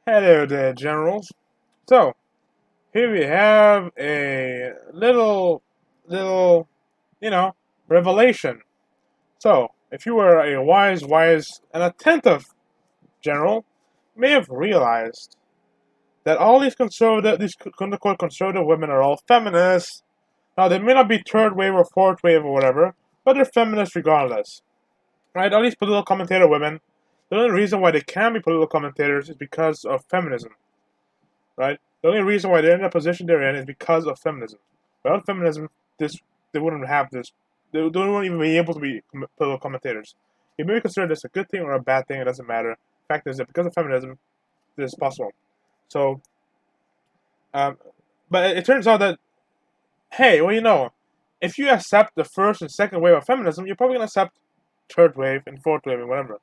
Hello there, generals. So, here we have a little, you know, revelation. So, if you were a wise, and attentive general, you may have realized that all these quote-unquote conservative women are all feminists. Now, they may not be third wave or fourth wave or whatever, but they're feminists regardless. Right? All these political commentator women, the only reason why they can be political commentators is because of feminism. Right? The only reason why they're in the position they're in is because of feminism. Without feminism, they wouldn't have this. They wouldn't even be able to be political commentators. You may consider this a good thing or a bad thing. It doesn't matter. The fact is that because of feminism, this is possible. So, um, but it turns out that hey, if you accept the first and second wave of feminism, you're probably gonna accept third wave and fourth wave and whatever,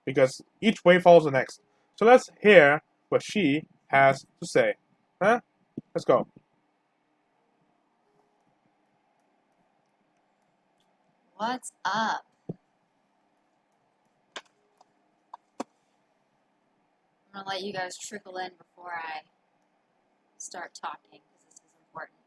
because each wave follows the next. So let's hear what she has to say. Huh? Let's go. What's up? I'm gonna let you guys trickle in before I start talking because this is important.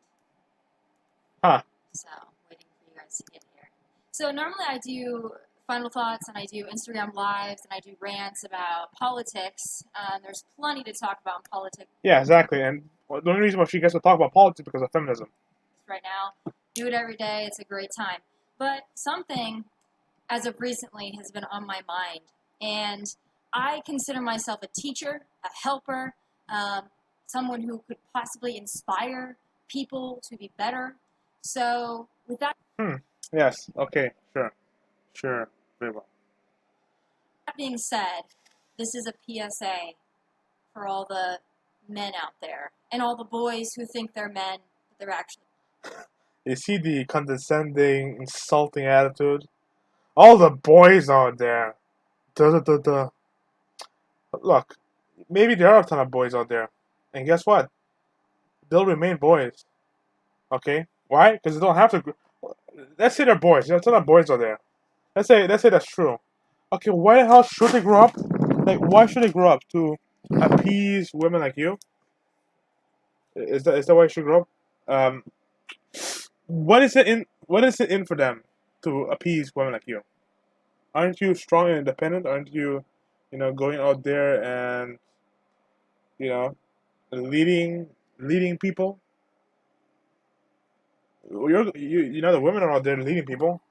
Huh. So, waiting for you guys to get here. So, normally I do final thoughts and I do Instagram lives and I do rants about politics. There's plenty to talk about in politics. Yeah, exactly. And the only reason why she gets to talk about politics is because of feminism. Right now, do it every day. It's a great time. But something, as of recently, has been on my mind, and I consider myself a teacher, a helper, someone who could possibly inspire people to be better. So, with that Yes. Okay. Sure. Very well. being said, this is a PSA for all the men out there and all the boys who think they're men, but they're actually. You see the condescending, insulting attitude? All the boys out there. Duh, duh, duh, duh. Look, maybe there are a ton of boys out there. And guess what? They'll remain boys. Okay? Why? Because they don't have to. Let's say they're boys. There's a ton of boys out there. Let's say that's true. Okay, why the hell should they grow up? Like, why should they grow up to appease women like you? Is that why you should grow up? Um, what is it in for them to appease women like you? Aren't you strong and independent? Aren't you, going out there and you know leading people? The women are out there leading people.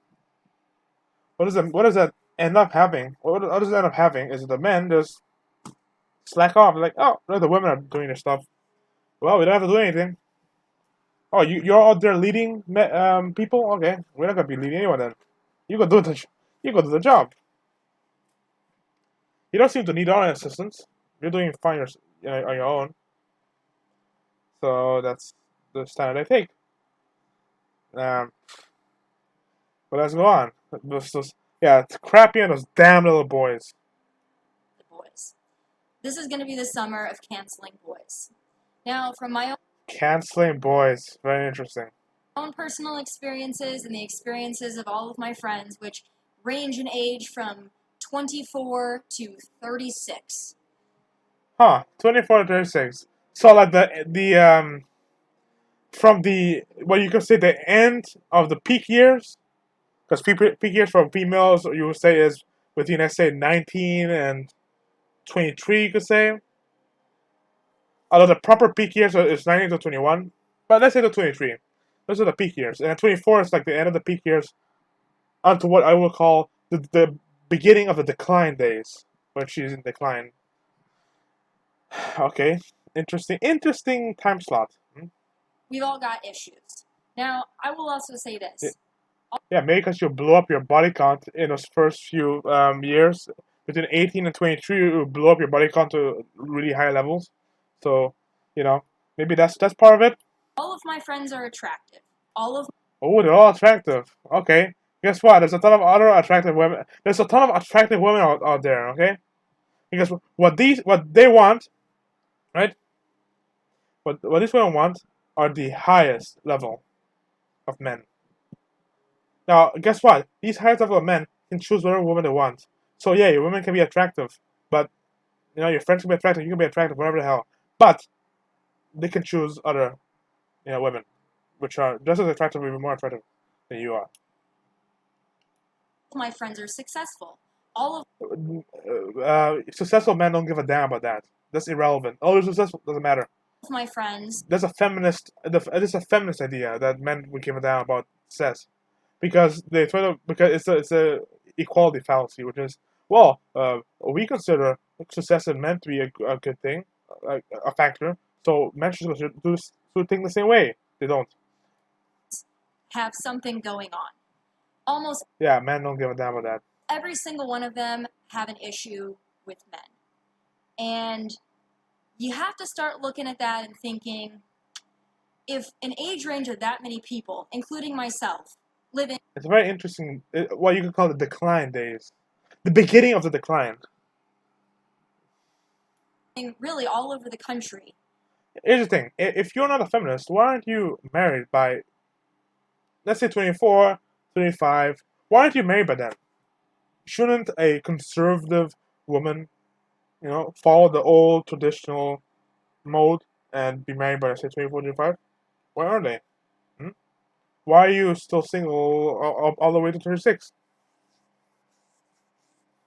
What does that end up having? What does it end up having is the men just slack off, like, oh, no, the women are doing their stuff. Well, we don't have to do anything. Oh, you're out there leading people. Okay, we're not gonna be leading anyone then. You go do the job. You don't seem to need our assistance. You're doing fine on your own. So that's the standard I take. Um, but let's go on. Yeah, it's crappy on those damn little boys. The boys. This is going to be the summer of canceling boys. Now, from my Canceling boys. Very interesting. own personal experiences and the experiences of all of my friends, which range in age from 24 to 36. Huh, 24 to 36. So like the from the what you could say the end of the peak years, because peak years for females you would say is between, let's say, 19 and 23, you could say. Although the proper peak years is 19 to 21, but let's say the 23. Those are the peak years, and 24 is like the end of the peak years, onto what I would call the beginning of the decline days, when she's in decline. Okay, interesting time slot. We've all got issues. Now, I will also say this. Yeah, maybe because you blow up your body count in those first few years. Between 18 and 23, you blow up your body count to really high levels. So, maybe that's part of it. All of my friends are attractive. All of Oh, they're all attractive. Okay. Guess what? There's a ton of other attractive women. There's a ton of attractive women out there, okay? Because what they want, right? What these women want are the highest level of men. Now, guess what? These highest level of men can choose whatever woman they want. So yeah, women can be attractive, but Your friends can be attractive, you can be attractive, whatever the hell. But they can choose other, women, which are just as attractive or even more attractive than you are. My friends are successful. All Successful men don't give a damn about that. That's irrelevant. Oh, they're successful, doesn't matter. of my friends. There's a feminist. There's a feminist idea that men would give a damn about success, because it's a equality fallacy, which is, well, we consider success in men to be a good thing, a factor. So men should do things the same way. They don't. Have something going on. Almost Men don't give a damn about that. every single one of them have an issue with men. And you have to start looking at that and thinking, if an age range of that many people, including myself, live in... It's very interesting, what you could call the decline days. The beginning of the decline. really all over the country. Here's the thing. If you're not a feminist, why aren't you married by, let's say, 24, 35? Why aren't you married by then? Shouldn't a conservative woman, follow the old traditional mode and be married by, let's say, 24, 35? Why aren't they? Why are you still single all the way to 36?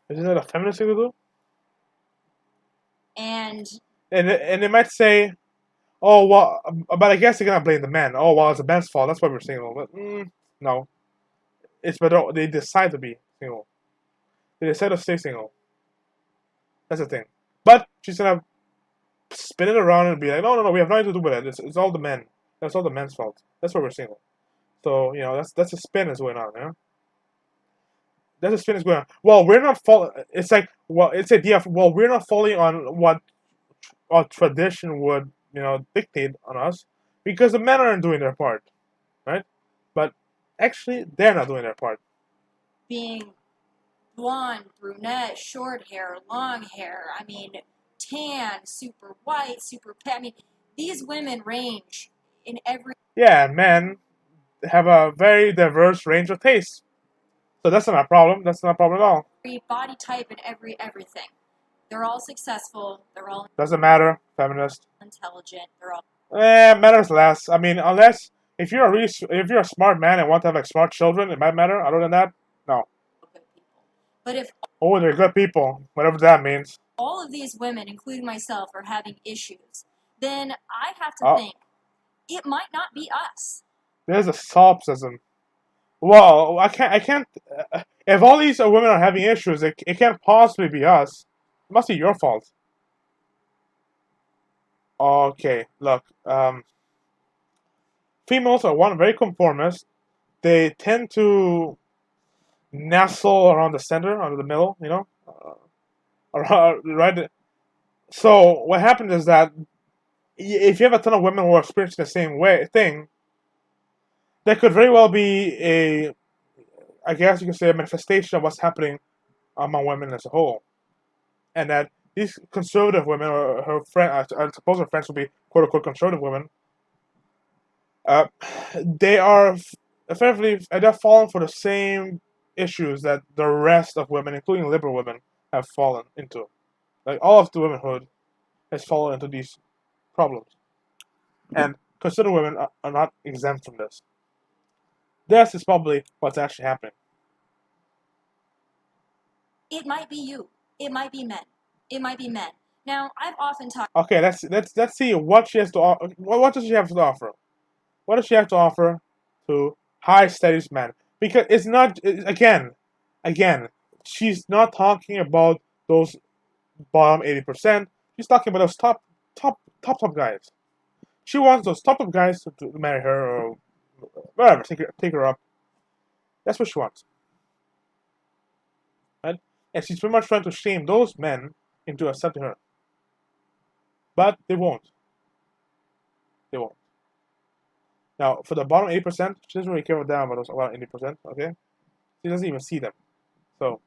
Isn't that a feminist thing to do? And they might say, oh, well, but I guess they're gonna blame the men. Oh, well, it's the men's fault. That's why we're single. But no, it's better they decide to be single. They decide to stay single. That's the thing. But she's gonna spin it around and be like, no, we have nothing to do with it. It's all the men. That's all the men's fault. That's why we're single. So that's a spin that's going on. That's a spin that's going on. Well, we're not following. It's like, well, it's the idea of, well, we're not following on what our tradition would dictate on us, because the men aren't doing their part, right? But actually, they're not doing their part. being blonde, brunette, short hair, long hair, I mean, tan, super white, super pale. I mean, these women range in every... Yeah, and men have a very diverse range of tastes. So that's not a problem. That's not a problem at all. every body type and everything. They're all successful. They're all Doesn't matter, feminist. intelligent. They're all... Matters less. I mean, unless if you're a smart man and want to have like smart children, it might matter. Other than that, no. good people. But if Oh, they're good people, whatever that means. all of these women, including myself, are having issues, then I have to think it might not be us. There's a solipsism. Well, I can't. If all these women are having issues, it can't possibly be us. It must be your fault. Okay, look. Females are very conformist. They tend to nestle around the center, around the middle. Around, right. So what happens is that if you have a ton of women who are experiencing the same thing, there could very well be I guess you could say, a manifestation of what's happening among women as a whole. And that these conservative women, or her friend, I suppose her friends will be quote unquote conservative women, they are effectively, they're falling for the same issues that the rest of women, including liberal women, have fallen into. Like, all of the womanhood has fallen into these problems. And conservative women are not exempt from this. This is probably what's actually happening. It might be you. It might be men. It might be men. Now, I've often talked... Okay, let's see what she has to offer. What does she have to offer? What does she have to offer to high status men? Because it's not, again, she's not talking about those bottom 80%. She's talking about those top guys. She wants those top guys to marry her, or whatever, take her up. That's what she wants. Right? And she's pretty much trying to shame those men into accepting her. But they won't. They won't. Now, for the bottom 80%, she doesn't really care about those bottom 80%, okay? She doesn't even see them. So,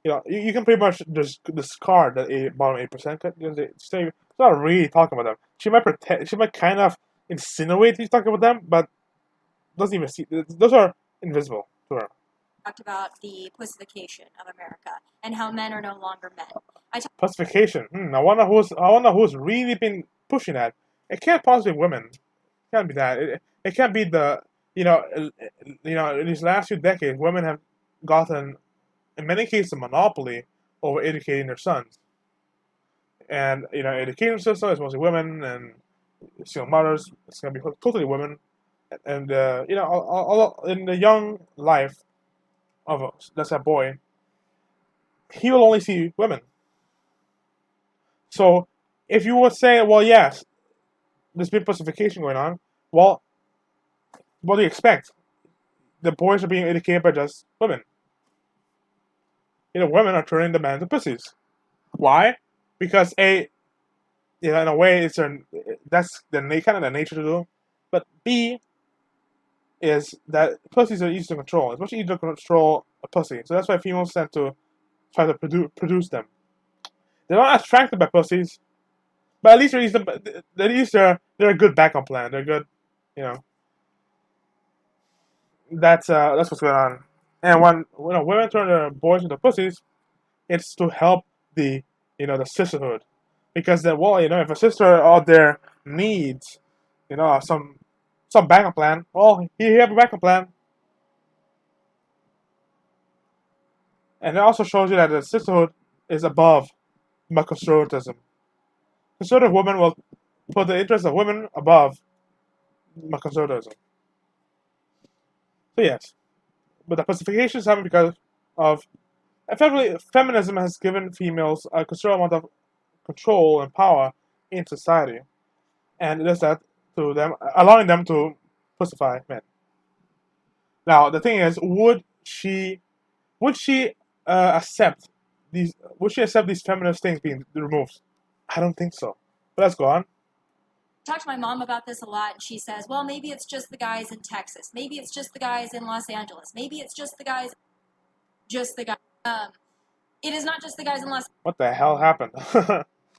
you can pretty much just discard that bottom 8%. It's not really talking about them. She might kind of insinuate he's talking about them, but doesn't even see. Those are invisible to her. talked about the pussification of America and how men are no longer men. Pussification. I wonder who's really been pushing that. It can't possibly be women. It can't be that. It can't be the in these last few decades, women have gotten, in many cases, a monopoly over educating their sons. And education system is mostly women, and single mothers, it's gonna be totally women. And all in the young life of that's that boy, he will only see women. So if you would say, well, yes, there's been pussification going on, well, what do you expect? The boys are being educated by just women. Women are turning the men into pussies. Why? Because in a way, that's kind of the nature to do. But B is that pussies are easy to control. It's much easier to control a pussy. So that's why females tend to try to produce them. They're not attracted by pussies, but at least they're a good backup plan. They're good, you know. That's what's going on. And when women turn their boys into pussies, it's to help the sisterhood, because then, well, if a sister out there needs some backup plan, well, here you have a backup plan. And it also shows you that the sisterhood is above conservatism. Conservative women will put the interests of women above conservatism. So yes, but the pacification is happening because of feminism has given females a considerable amount of control and power in society, and it does that to them, allowing them to pacify men. Now the thing is, would she accept these? Would she accept these feminist things being removed? I don't think so. But let's go on. I talk to my mom about this a lot, and she says, well, maybe it's just the guys in Texas. Maybe it's just the guys in Los Angeles. Maybe it's just the guys. It is not just the guys in Los What the hell happened?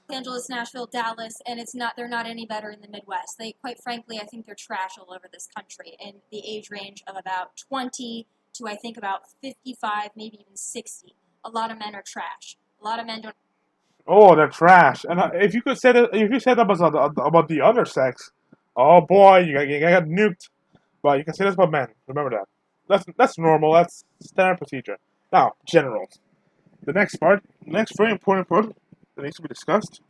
Angeles, Nashville, Dallas, and they're not any better in the Midwest. Quite frankly, I think they're trash all over this country in the age range of about 20 to, I think, about 55, maybe even 60. A lot of men are trash. A lot of men don't. Oh, they're trash. And if you said that about the other sex, oh boy, you got nuked. But you can say this about men. Remember that. That's normal. That's standard procedure. Now, generals. The next very important part that needs to be discussed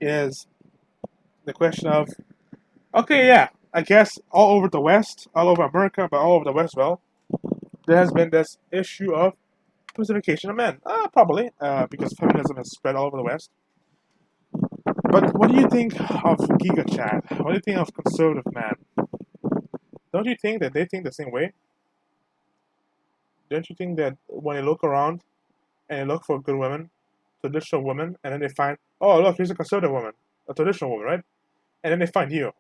is the question of, okay, yeah, I guess all over the West, all over America, but all over the West, well, there has been this issue of pacification of men. Probably, because feminism has spread all over the West. But what do you think of Giga Chad? What do you think of conservative man? Don't you think that they think the same way? Don't you think that when they look around and they look for good women, traditional women, and then they find, oh look, here's a conservative woman, a traditional woman, right? And then they find you.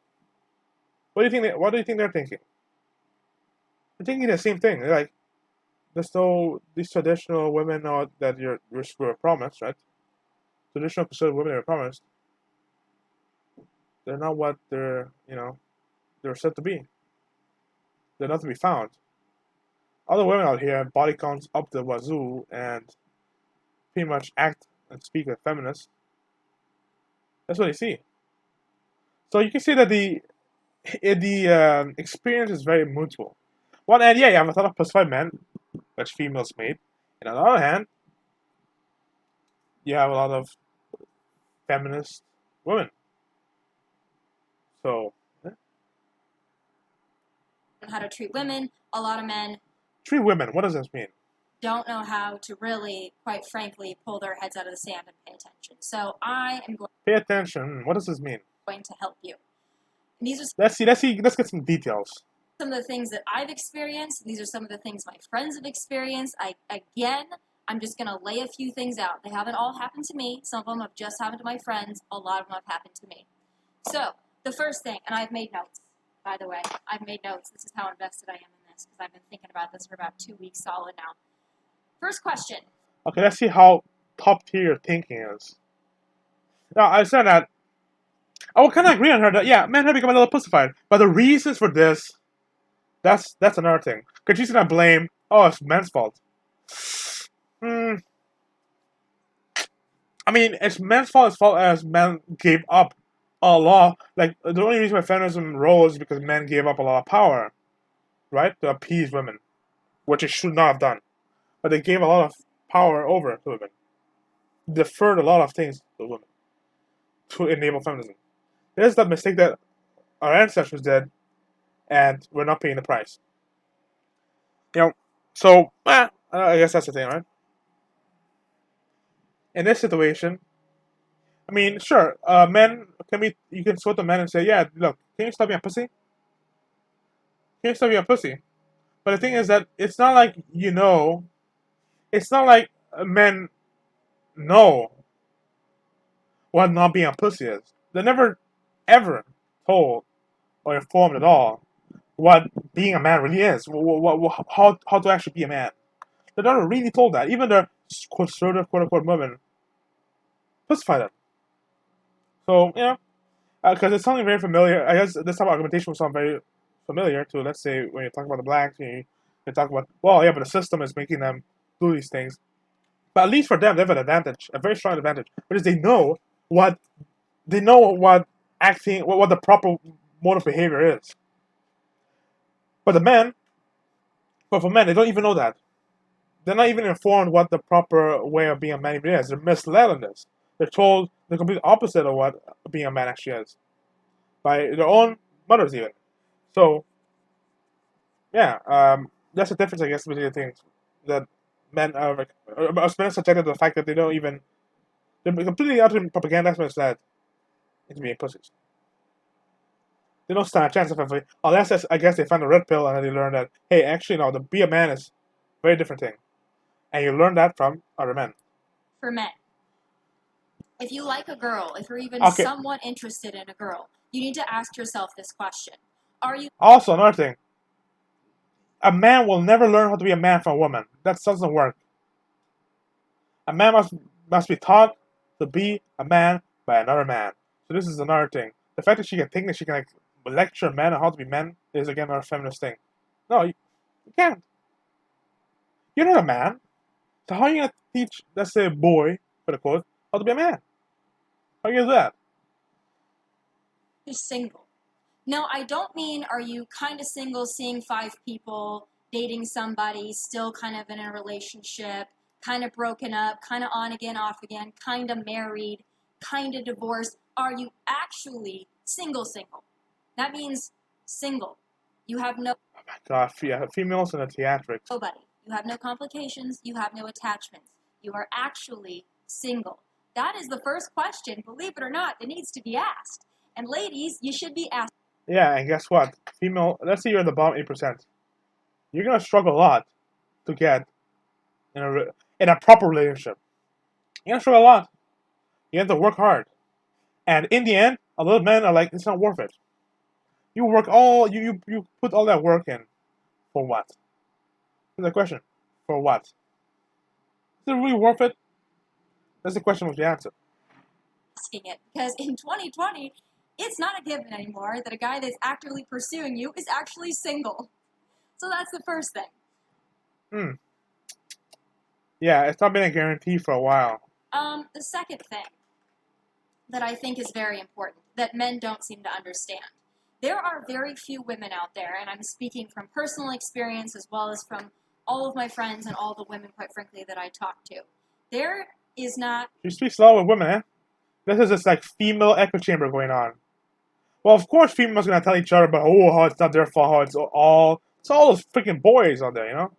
What do you think? What do you think they're thinking? They're thinking the same thing. They're like, there's no these traditional women that we're promised, right? Traditional conservative women are promised. They're not what they're said to be. They're not to be found. Other women out here have body counts up the wazoo and pretty much act and speak like feminists. That's what they see. So you can see that the experience is very mutual. One hand, yeah, you have a lot of pacified men, which females made. And on the other hand, you have a lot of feminist women. So, how to treat women. A lot of men treat women. What does this mean? Don't know how to really, quite frankly, pull their heads out of the sand and pay attention. So I am going. Pay attention. What does this mean? Going to help you. And these are. Let's see. Let's get some details. Some of the things that I've experienced. These are some of the things my friends have experienced. I'm just going to lay a few things out. They haven't all happened to me. Some of them have just happened to my friends. A lot of them have happened to me. So the first thing, and I've made notes. By the way, I've made notes. This is how invested I am in this, because I've been thinking about this for about 2 weeks solid now. First question. Okay, let's see how top tier your thinking is. Now, I said that I will kind of agree on her that, yeah, men have become a little pussified. But the reasons for this, that's another thing. Because she's going to blame Oh, it's men's fault. Hmm. I mean, it's men's fault as far as men gave up a lot. Like, the only reason why feminism rose is because men gave up a lot of power, right? To appease women, which they should not have done. But they gave a lot of power over to women, deferred a lot of things to women to enable feminism. There's that mistake that our ancestors did, and we're not paying the price. You know, so I guess that's the thing, right? In this situation, I mean, sure, men can be. You can sort the men and say, "Yeah, look, can you stop being a pussy? Can you stop being a pussy?" But the thing is that it's not like it's not like men know what not being a pussy is. They're never, ever told or informed at all what being a man really is. How to actually be a man. They're not really told that. Even the conservative quote unquote women pussify them. So because it's something very familiar. I guess this type of argumentation will sound very familiar to, let's say, when you talk about the blacks, you talk about, well, yeah, but the system is making them do these things. But at least for them, they have an advantage, a very strong advantage, because what they know what acting, what the proper mode of behavior is. But for men, they don't even know that. They're not even informed what the proper way of being a man even is. They're misled on this. They're told the complete opposite of what being a man actually is by their own mothers, even. So, yeah, that's the difference, I guess, between the things that men are like. Men subjected to the fact that they don't even. They're completely utterly propaganda misled into being pussies. They don't stand a chance of everything, unless I guess they find a red pill and then they learn that, hey, actually, no, to be a man is a very different thing. And you learn that from other men. For men, if you like a girl, if you're even Okay. somewhat interested in a girl, you need to ask yourself this question. Are you... Also, another thing. A man will never learn how to be a man from a woman. That doesn't work. A man must be taught to be a man by another man. So this is another thing. The fact that she can think that she can lecture men on how to be men is again another feminist thing. No, you can't. You're not a man. So how are you gonna teach, let's say, a boy, for the quote, how to be a man? How are you gonna do that? You're single. No, I don't mean are you kind of single, seeing 5 people, dating somebody, still kind of in a relationship, kind of broken up, kind of on again, off again, kind of married, kind of divorced. Are you actually single? That means single. You have no... Oh my god, females in the theatrics. Nobody. You have no complications. You have no attachments. You are actually single. That is the first question, believe it or not, that needs to be asked. And ladies, you should be asked. Yeah, and guess what? Let's say you're in the bottom 8%. You're gonna struggle a lot to get in a proper relationship. You're gonna struggle a lot. You have to work hard. And in the end, a lot of men are like, it's not worth it. You put all that work in for what? That's the question. For what? Is it really worth it? That's the question with the answer. Asking it, because in 2020, it's not a given anymore that a guy that's actively pursuing you is actually single. So that's the first thing. Yeah, it's not been a guarantee for a while. The second thing that I think is very important that men don't seem to understand. There are very few women out there, and I'm speaking from personal experience as well as from all of my friends and all the women, quite frankly, that I talk to. There is not... You speak slow with women, eh? This is this like female echo chamber going on. Well, of course, females gonna tell each other about how it's not their fault, how it's all those freaking boys out there, you know.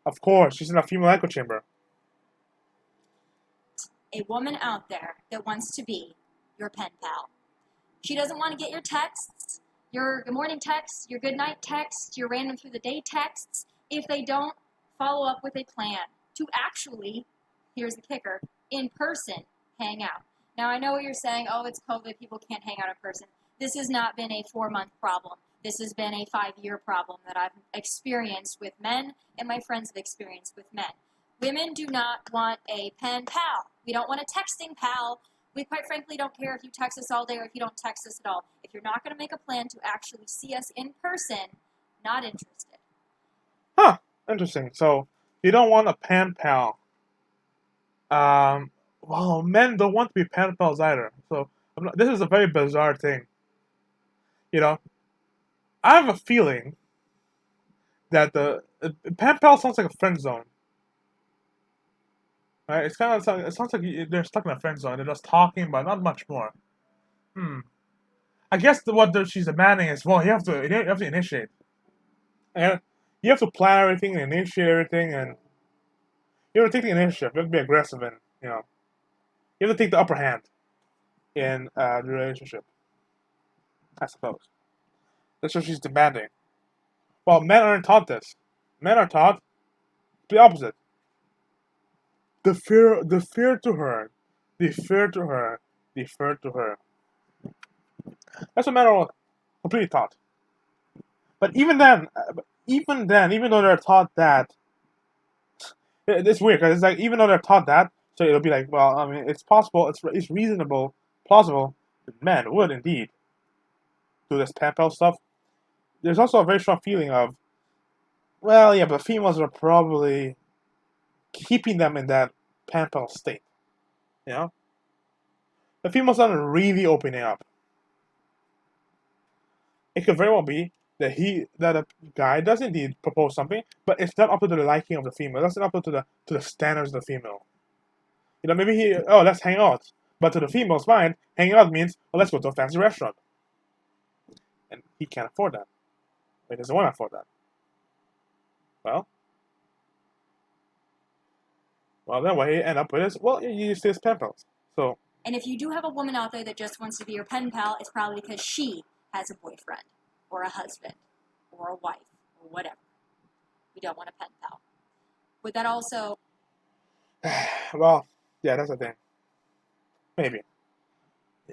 Of course, she's in a female echo chamber. A woman out there that wants to be your pen pal. She doesn't want to get your texts, your good morning texts, your good night texts, your random through the day texts, if they don't follow up with a plan to actually, here's the kicker, in person hang out. Now, I know what you're saying, oh, it's COVID, people can't hang out in person. This has not been a 4-month problem. This has been a 5-year problem that I've experienced with men, and my friends have experienced with men. Women do not want a pen pal. We don't want a texting pal. We quite frankly don't care if you text us all day or if you don't text us at all. If you're not going to make a plan to actually see us in person, not interested. Huh. Interesting. So you don't want a pen pal. Well, men don't want to be pen pals either. So this is a very bizarre thing. You know, I have a feeling that the pen pal sounds like a friend zone. Right? It sounds like they're stuck in a friend zone. They're just talking, but not much more. Hmm. I guess she's demanding is, well, you have to initiate, and you have to plan everything and initiate everything, and you have to take the initiative. You have to be aggressive, and you have to take the upper hand in the relationship. I suppose that's what she's demanding. Well, men aren't taught this. Men are taught the opposite. The fear to her, the fear to her, the fear to her. That's what men are completely taught. But even though they're taught that, it's weird because it's like even though they're taught that, so it'll be like, well, I mean, it's possible, it's reasonable, plausible that men would indeed do this pen pal stuff. There's also a very strong feeling of, well, yeah, but females are probably keeping them in that pen pal state. You know, the females aren't really opening up. It could very well be that a guy does indeed propose something, but it's not up to the liking of the female. That's not up to the standards of the female. Maybe let's hang out. But to the female's mind, hanging out means, well, let's go to a fancy restaurant. And he can't afford that. He doesn't want to afford that. Well, then what he end up with is, well, you use his pen pals. So. And if you do have a woman out there that just wants to be your pen pal, it's probably because she has a boyfriend, or a husband, or a wife, or whatever. You don't want a pen pal. Would that also... Well, yeah, that's the thing. Maybe.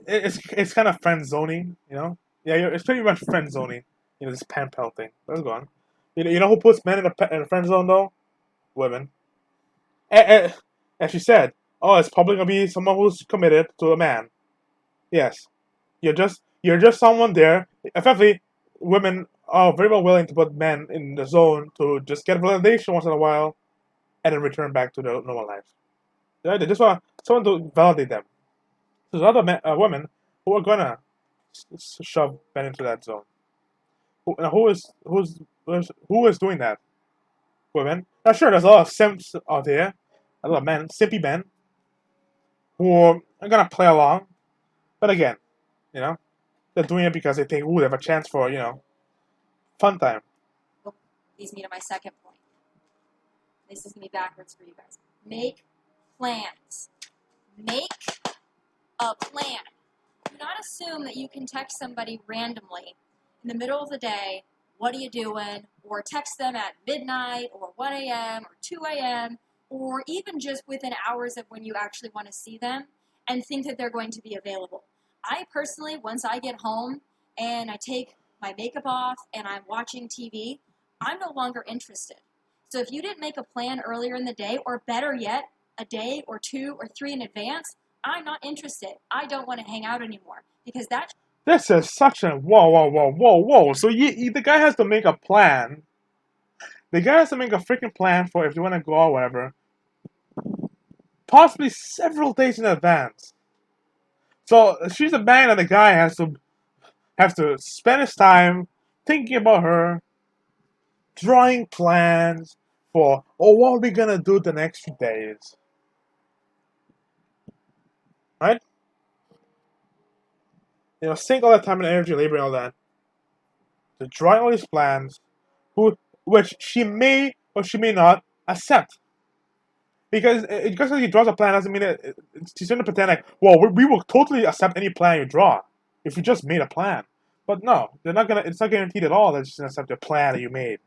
It's kind of friend zoning, Yeah, it's pretty much friend zoning, this pen pal thing. But it's gone. You know who puts men in a friend zone though? Women. As she said, oh, it's probably gonna be someone who's committed to a man. Yes, you're just someone there. Effectively, women are very well willing to put men in the zone to just get validation once in a while, and then return back to their normal lives. They just want someone to validate them. There's other women who are gonna shove men into that zone. Who is doing that? Women. Now, sure, there's a lot of simps out there, a lot of men, simpy men, who are gonna play along. But again, they're doing it because they think, ooh, they have a chance for, fun time. Well, leads me to my second point. This is going to be backwards for you guys. Make plans. Make a plan. Do not assume that you can text somebody randomly in the middle of the day, what are you doing? Or text them at midnight, or 1 a.m., or 2 a.m., or even just within hours of when you actually want to see them, and think that they're going to be available. I personally, once I get home and I take my makeup off and I'm watching TV, I'm no longer interested. So if you didn't make a plan earlier in the day, or better yet, a day or 2 or 3 in advance, I'm not interested. I don't want to hang out anymore. Because that... This is such a whoa. So the guy has to make a plan. The guy has to make a freaking plan for if you want to go or whatever. Possibly several days in advance. So she's a man and the guy has to spend his time thinking about her, drawing plans for, what are we gonna do the next few days? Right? Sink all that time and energy, labor, and all that to drawing all these plans, which she may or she may not accept. Because he draws a plan doesn't mean she's going to pretend like, well, we will totally accept any plan you draw if you just made a plan. But no, they're not gonna. It's not guaranteed at all that she's going to accept the plan that you made.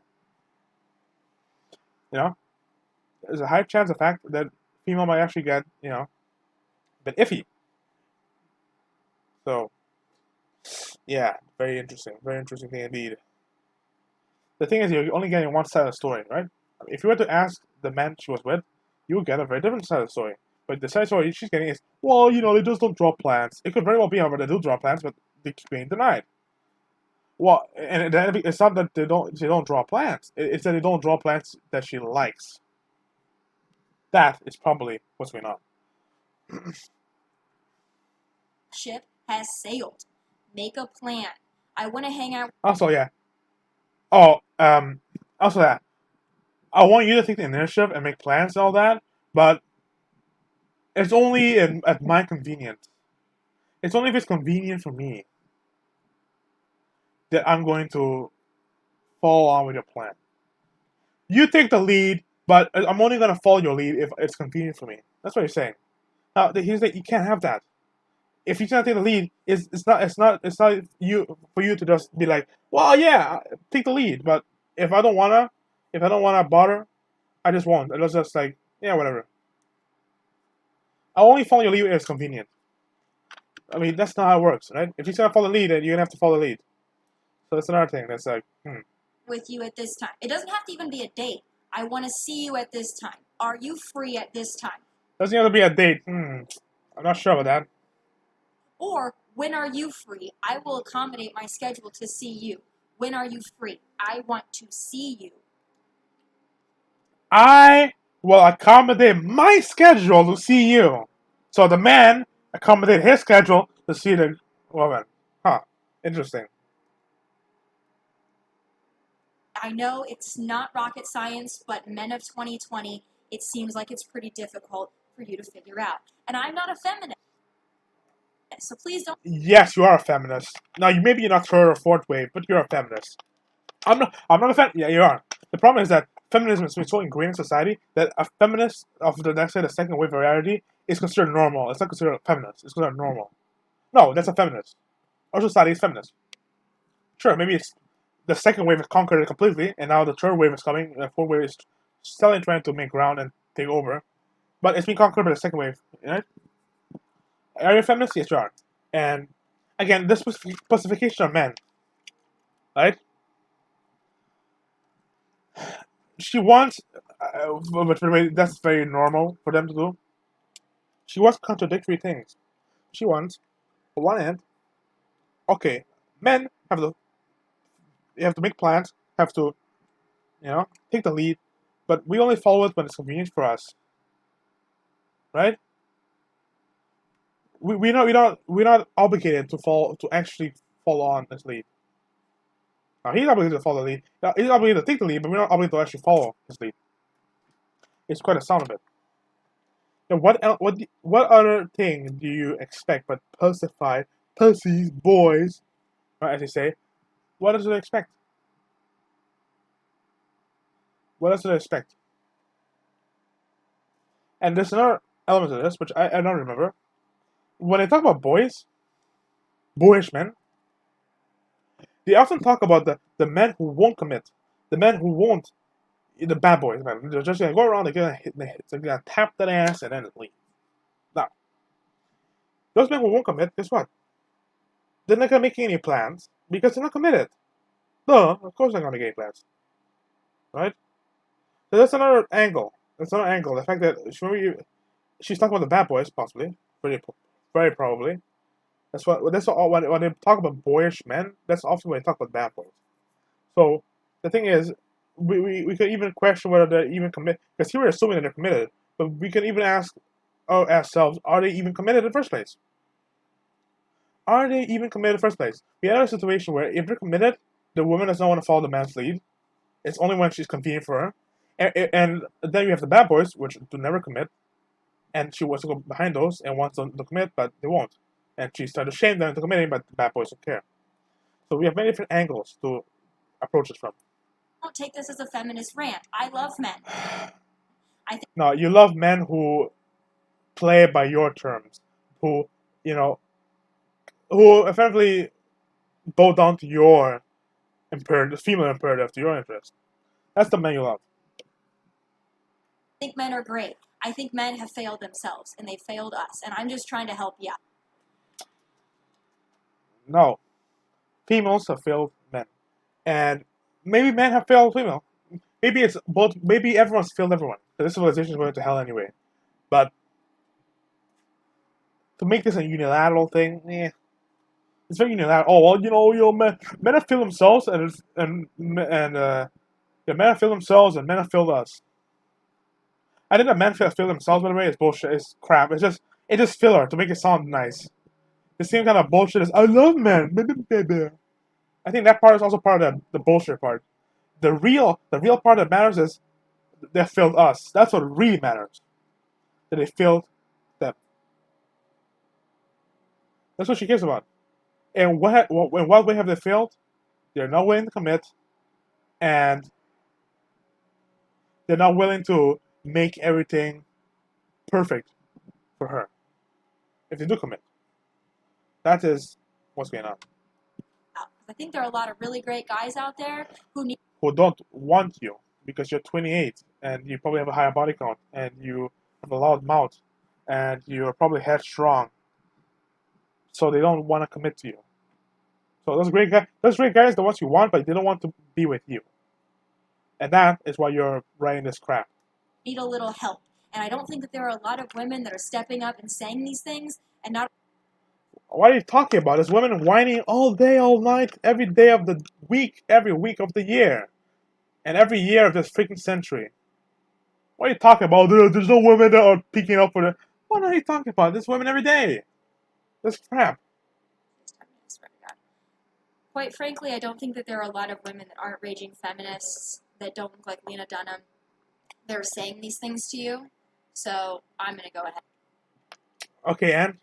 There's a high chance of fact that female might actually get a bit iffy. So, yeah, very interesting thing indeed. The thing is, you're only getting one side of the story, right? If you were to ask the man she was with, you would get a very different side of the story. But the side of the story she's getting is, well, they just don't draw plans. It could very well be, however, they do draw plans, but they keep being denied. Well, and it's not that they don't draw plants. It's that they don't draw plants that she likes. That is probably what's going on. Ship has sailed. Make a plan. I want to hang out. Also, yeah. Oh, also that. I want you to take the initiative and make plans and all that, but it's only at my convenience. It's only if it's convenient for me that I'm going to follow on with your plan. You take the lead, but I'm only going to follow your lead if it's convenient for me. That's what you're saying. Now, here's that you can't have that. If you're gonna take the lead, it's not you for you to just be like, well, yeah, take the lead. But if I don't wanna bother, I just won't. I just like, yeah, whatever. I'll only follow your lead if it's convenient. I mean, that's not how it works, right? If you're gonna follow the lead, then you're gonna have to follow the lead. So that's another thing. That's like, with you at this time. It doesn't have to even be a date. I want to see you at this time. Are you free at this time? Doesn't have to be a date. I'm not sure about that. Or when are you free? I will accommodate my schedule to see you. When are you free? I want to see you. I will accommodate my schedule to see you. So the man accommodate his schedule to see the woman. Huh. Interesting. I know it's not rocket science, but men of 2020, it seems like it's pretty difficult for you to figure out. And I'm not a feminist, so please don't. Yes, you are a feminist. Now, you maybe you're not third or fourth wave, but you're a feminist. I'm not a feminist. Yeah, you are. The problem is that feminism is so ingrained in society that a feminist of the second wave variety is considered normal. It's not considered a feminist. It's considered normal. No, that's a feminist. Our society is feminist. Sure, maybe it's the second wave has conquered it completely, and now the third wave is coming. The fourth wave is still trying to make ground and take over, but it's been conquered by the second wave. Right? Are you a feminist? Yes, you are. And again, this pacification of men, right? She wants, but for the way that's very normal for them to do. She wants contradictory things. She wants, on one hand, okay, men have to make plans, have to, take the lead, but we only follow it when it's convenient for us, right? We're not obligated to actually follow on this lead. Now he's obligated to follow the lead. Now, he's obligated to take the lead, but we're not obligated to actually follow his lead. It's quite a sound of it. Now, what other thing do you expect but pussified pussies, boys, right, as they say? What does it expect? What does it expect? And there's another element of this, which I don't remember. When they talk about boyish men, they often talk about the men who won't commit, the men who won't, the bad boys, man. They're just gonna go around, they're gonna tap that ass and then leave. Now, those men who won't commit, guess what? They're not gonna make any plans because they're not committed. No, of course they're not gonna make any plans, right? So that's another angle. That's another angle. The fact that she's talking about the bad boys, possibly, very probably. That's what when they talk about boyish men. That's often when they talk about bad boys. So the thing is, we could even question whether they're even committed, because here we're assuming that they're committed, but we can even ask ourselves, are they even committed in the first place? Are they even committed in the first place? We had a situation where if they're committed, the woman does not want to follow the man's lead. It's only when she's convenient for her. And then you have the bad boys, which do never commit, and she wants to go behind those and wants them to commit, but they won't. And she's trying to shame them into committing, but the bad boys don't care. So we have many different angles to approach this from. Don't take this as a feminist rant. I love men. No, you love men who play by your terms, who effectively bow down to your imperative, female imperative, to your interest. That's the men you love. I think men are great. I think men have failed themselves, and they failed us, and I'm just trying to help you out. No. Females have failed men. And maybe men have failed female. Maybe it's both. Maybe everyone's failed everyone. This civilization is going to hell anyway. But to make this a unilateral thing, It's very that. Oh well, men have filled themselves men have filled themselves and men have filled us. I think that men feel themselves by the way is bullshit. It's crap. It's just filler to make it sound nice. The same kind of bullshit as I love men. I think that part is also part of the bullshit part. The real part that matters is they filled us. That's what really matters. That they filled them. That's what she cares about. And in what way have they failed? They're not willing to commit, and they're not willing to make everything perfect for her. If they do commit, that is what's going on. I think there are a lot of really great guys out there who don't want you because you're 28 and you probably have a higher body count and you have a loud mouth and you're probably headstrong, so they don't want to commit to you. So those great guys, the ones you want, but they don't want to be with you, and that is why you're writing this crap. need a little help. And I don't think that there are a lot of women that are stepping up and saying these things and not. What are you talking about? There's women whining all day, all night, every day of the week, every week of the year, and every year of this freaking century. What are you talking about? There's no women that are picking up for it. What are you talking about? There's women every day. That's crap. Quite frankly, I don't think that there are a lot of women that aren't raging feminists that don't look like Lena Dunham. They're saying these things to you, so I'm going to go ahead. Okay, and?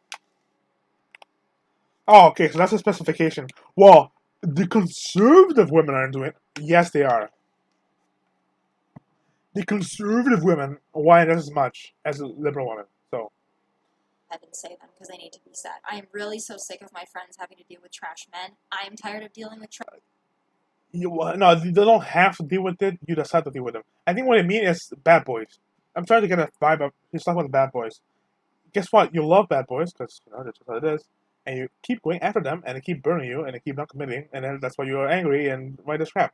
Oh, okay, so that's a specification. Well, the conservative women aren't doing it. Yes, they are. The conservative women whine as much as the liberal women, so. I didn't say them because they need to be said. I am really so sick of my friends having to deal with trash men. I am tired of dealing with trash. No, they don't have to deal with it. You decide to deal with them. I think what I mean is bad boys. I'm trying to get a vibe of. He's talking about the bad boys. Guess what? You love bad boys because that's just what it is, and you keep going after them, and they keep burning you, and they keep not committing, and then that's why you're angry and write this crap.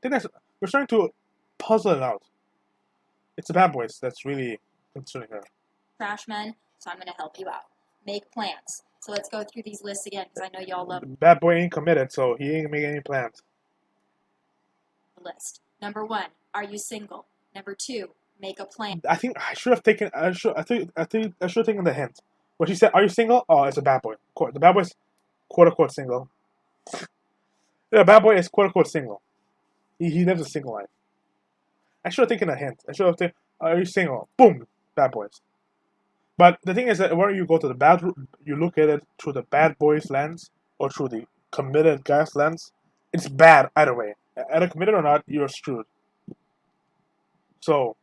I think we're starting to puzzle it out. It's the bad boys that's really concerning her. Trash men, so I'm going to help you out. Make plans. So let's go through these lists again because I know y'all love bad boy ain't committed, so he ain't making any plans. The list. Number 1, are you single? Number 2, make a plan. I think I should have taken. I should have taken the hint. When she said, "Are you single?" Oh, it's a bad boy. The bad boy's quote unquote single. The bad boy is quote unquote single. He lives a single life. I should have taken a hint. I should have taken, "Are you single?" Boom, bad boys. But the thing is that whether you go to the bad, you look at it through the bad boys lens or through the committed guy's lens, it's bad either way. Either committed or not, you're screwed. So,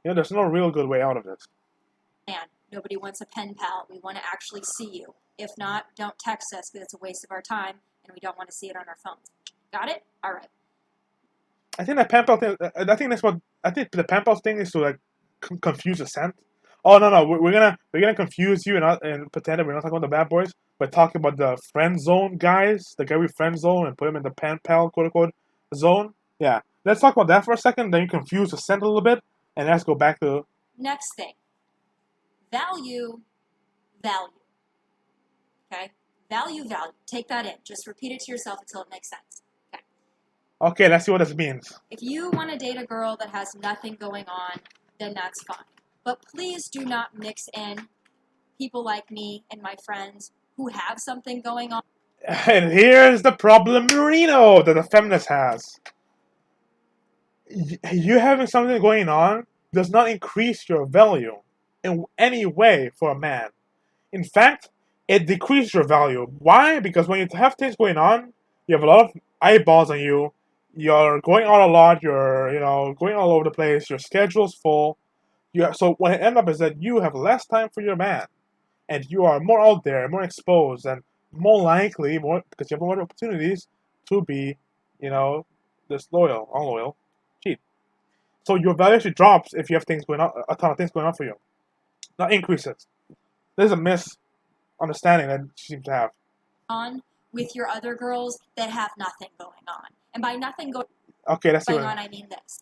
there's no real good way out of this. And nobody wants a pen pal. We want to actually see you. If not, don't text us because it's a waste of our time and we don't want to see it on our phones. Got it? All right. I think that pen pal thing. I think the pen pal thing is to like confuse the scent. Oh no, we're gonna confuse you and pretend that we're not talking about the bad boys, but talking about the friend zone guys, the guy we friend zone and put him in the pen pal quote unquote zone. Yeah, let's talk about that for a second. Then you confuse the scent a little bit, and let's go back to next thing. Value. Okay, value. Take that in. Just repeat it to yourself until it makes sense. Okay, let's see what this means. If you want to date a girl that has nothing going on, then that's fine. But please do not mix in people like me and my friends who have something going on. And here's the problem, Marino, that the feminist has. You having something going on does not increase your value in any way for a man. In fact, it decreases your value. Why? Because when you have things going on, you have a lot of eyeballs on you. You're going out a lot. You're going all over the place. Your schedule's full. So what it ends up is that you have less time for your man, and you are more out there, more exposed, and more likely, because you have more opportunities to be, disloyal, unloyal, cheat. So your value actually drops if you have things going on, a ton of things going on for you, not increases. There's a misunderstanding that you seem to have. On with your other girls that have nothing going on, and by nothing going on, I mean this.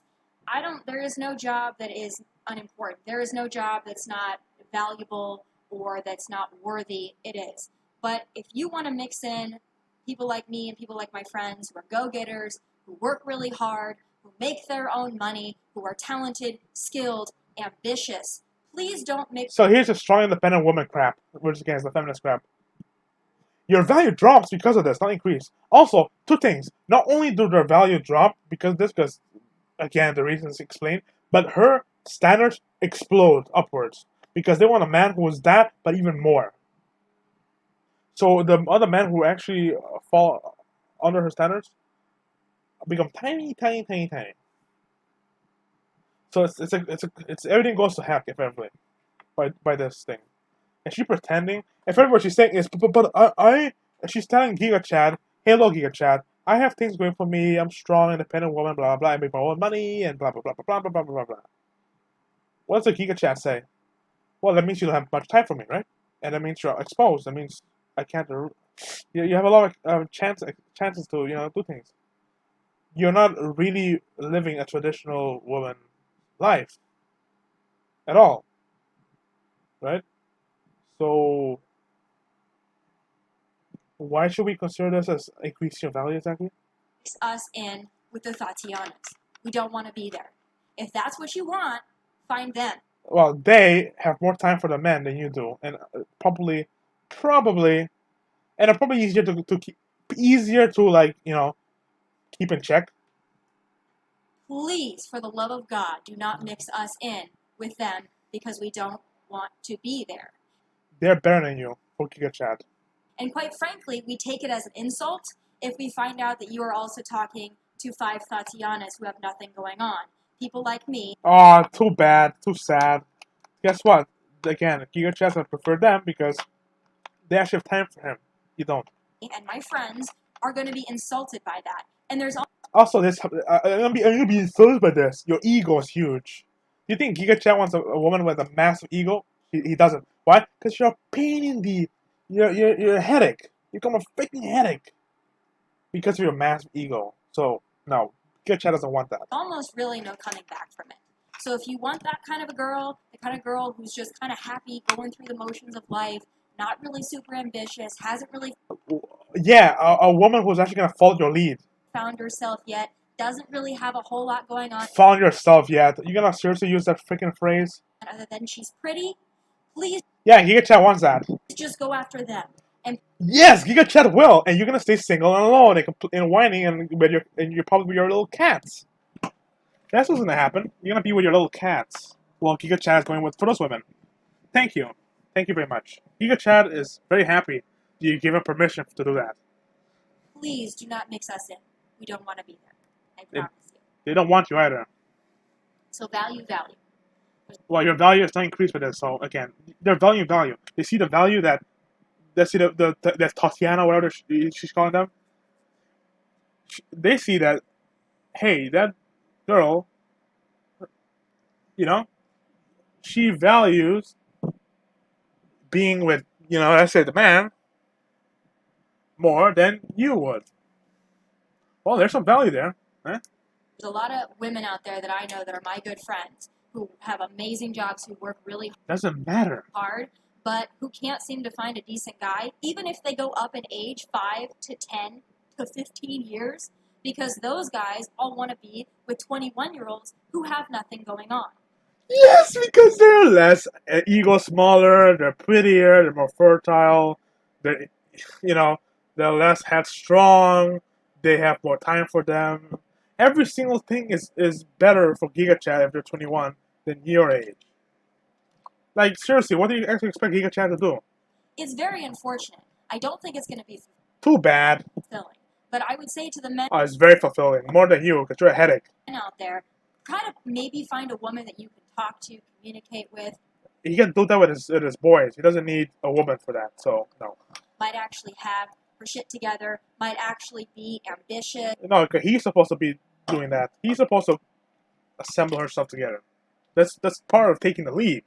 There is no job that is unimportant. There is no job that's not valuable or that's not worthy. It is. But if you want to mix in people like me and people like my friends who are go-getters, who work really hard, who make their own money, who are talented, skilled, ambitious, please don't make... So here's a strong independent woman crap, which again is the feminist crap. Your value drops because of this, not increase. Also, two things. Not only do their value drop because of this, because, again, the reasons explained, but her standards explode upwards because they want a man who is that, but even more. So the other men who actually fall under her standards become tiny. So it's everything goes to heck if everything by this thing. And she pretending. If everything what she's saying is, she's telling Giga Chad, hello Giga Chad, I have things going for me. I'm strong, independent woman, blah blah blah. I make my own money and blah blah blah blah blah blah blah blah blah. What does the Giga Chad say? Well, that means you don't have much time for me, right? And that means you're exposed. That means I can't. You have a lot of chances to do things. You're not really living a traditional woman life at all, right? So why should we consider this as increasing your value exactly? Mix us in with the Tatianas. We don't want to be there. If that's what you want, find them. Well, they have more time for the men than you do, and probably, and are probably easier to keep, keep in check. Please, for the love of God, do not mix us in with them because we don't want to be there. They're better than you for Giga Chat. And quite frankly, we take it as an insult if we find out that you are also talking to 5 Tatianas who have nothing going on. People like me. Oh, too bad, too sad. Guess what? Again, Giga Chat would prefer them because they actually have time for him. You don't. And my friends are going to be insulted by that. And there's also this. I'm gonna be insulted by this. Your ego is huge. You think Giga Chat wants a woman with a massive ego? He doesn't. Why? Because you're a pain in the. You're a headache. You become a freaking headache because of your massive ego. So no, Giga Chat doesn't want that. Almost really no coming back from it. So if you want that kind of a girl, the kind of girl who's just kind of happy, going through the motions of life, not really super ambitious, hasn't really... Yeah, a woman who's actually going to follow your lead. Found herself yet, doesn't really have a whole lot going on. Found yourself yet. You going to seriously use that freaking phrase? Other than she's pretty, please... Yeah, Giga Chat wants that. Just go after them. And yes, Giga Chat will, and you're going to stay single and alone and whining and you're probably with your little cats. That's what's going to happen. You're going to be with your little cats. Well, Giga Chat is going for those women. Thank you. Thank you very much. Giga Chat is very happy you give him permission to do that. Please do not mix us in. We don't want to be there. I promise you. They don't want you either. So value. Well, your value is not increased with this. So again, their value. They see the value that that Tatiana, whatever she's calling them. They see that, hey, that girl, she values being with, let's say the man more than you would. Well, there's some value there. Eh? There's a lot of women out there that I know that are my good friends who have amazing jobs, who work really doesn't matter hard, but who can't seem to find a decent guy, even if they go up in age 5 to 10 to 15 years, because those guys all want to be with 21-year-olds who have nothing going on. Yes, because they're less ego smaller, they're prettier, they're more fertile, they're less headstrong, they have more time for them. Every single thing is better for Giga Chat if they're 21 than your age. Like, seriously, what do you actually expect Giga Chat to do? It's very unfortunate. I don't think it's going to be too bad. Fulfilling. But I would say to the men... Oh, it's very fulfilling. More than you, because you're a headache. ...out there, try to maybe find a woman that you can talk to, communicate with. He can do that with his boys. He doesn't need a woman for that, so no. Might actually have her shit together, might actually be ambitious. No, he's supposed to be doing that. He's supposed to assemble herself together. That's part of taking the lead.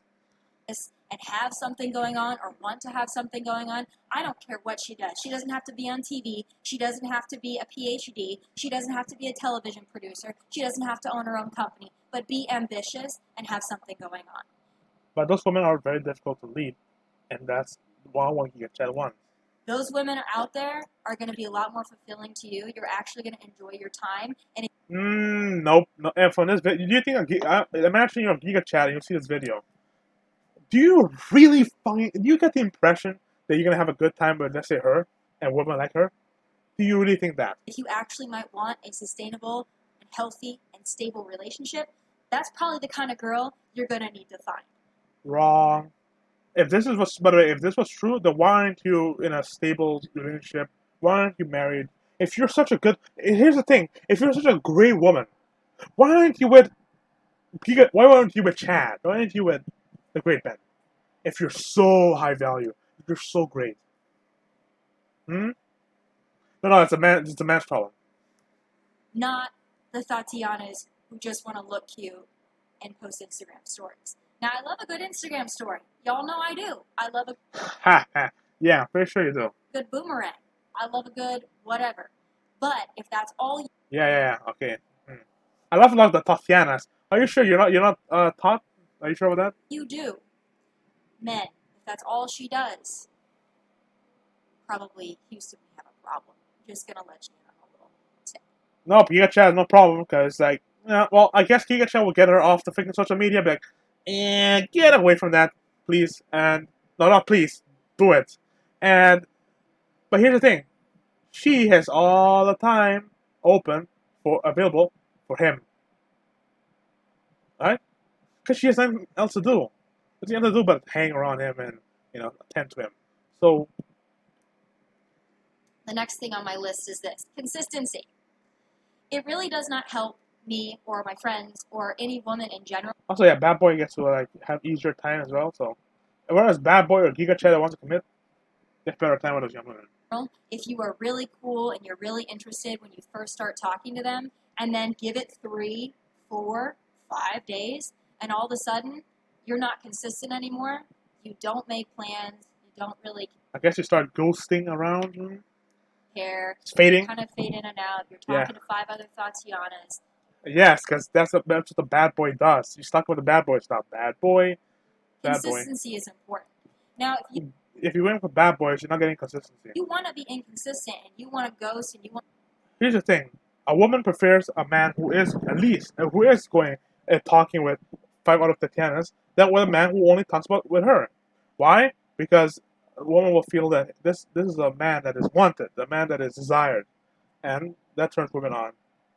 And have something going on, or want to have something going on. I don't care what she does. She doesn't have to be on TV. She doesn't have to be a PhD. She doesn't have to be a television producer. She doesn't have to own her own company. But be ambitious and have something going on. But those women are very difficult to lead. And that's what Giga Chat wants. Those women out there are going to be a lot more fulfilling to you. You're actually going to enjoy your time. And Nope. No, and from this video, do you think imagine you're on Giga Chat and you see this video? Do you really do you get the impression that you're gonna have a good time with, let's say, her and women like her? Do you really think that? if you actually might want a sustainable and healthy and stable relationship, that's probably the kind of girl you're going to need to find. Wrong. If this is by the way, if this was true, then why aren't you in a stable relationship? Why aren't you married? If you're such a good, here's the thing: if you're such a great woman, why aren't you with Why aren't you with Chad? Why aren't you with the great Ben? If you're so high value, if you're so great. No, it's a man's problem. Not the Tatianas who just want to look cute and post Instagram stories. Now, I love a good Instagram story. Y'all know I do. I love a Yeah, pretty sure you do. good boomerang. I love a good whatever. But if that's all you Yeah. Okay. I love the Tatianas. Are you sure you're not taught? Are you sure about that? do, men, if that's all she does, probably Houston, we have a problem. Just gonna let you know a little tip. No, Giga Chat, no problem, because, like, well, I guess Giga Chat will get her off the freaking social media, but, like, get away from that, please, and, no, not please, do it, but here's the thing, she has all the time available for him, right? Because she has nothing else to do. What's she have to do but hang around him and, attend to him? So, The next thing on my list is this: consistency. It really does not help me or my friends or any woman in general. also, yeah, Bad Boy gets to, like, have easier time as well, so, whereas Bad Boy or Giga Chat that wants to commit, gets better time with those young women. If you are really cool and you're really interested when you first start talking to them, and then give it 3, 4, 5 days, and all of a sudden you're not consistent anymore, you don't make plans, you don't really I guess you start ghosting around. care. It's fading. You kind of fade in and out. You're talking to 5 other Tatianas. Yes, because that's what the bad boy does. You stuck with the bad boy stuff. Bad boy. Consistency is important. Now, if you went for bad boys, you're not getting consistency. You want to be inconsistent and you want to ghost and you want. Here's the thing: a woman prefers a man who is going and talking with 5 out of Tatianas than with a man who only talks with her. Why? Because a woman will feel that this is a man that is wanted, a man that is desired, and that turns women on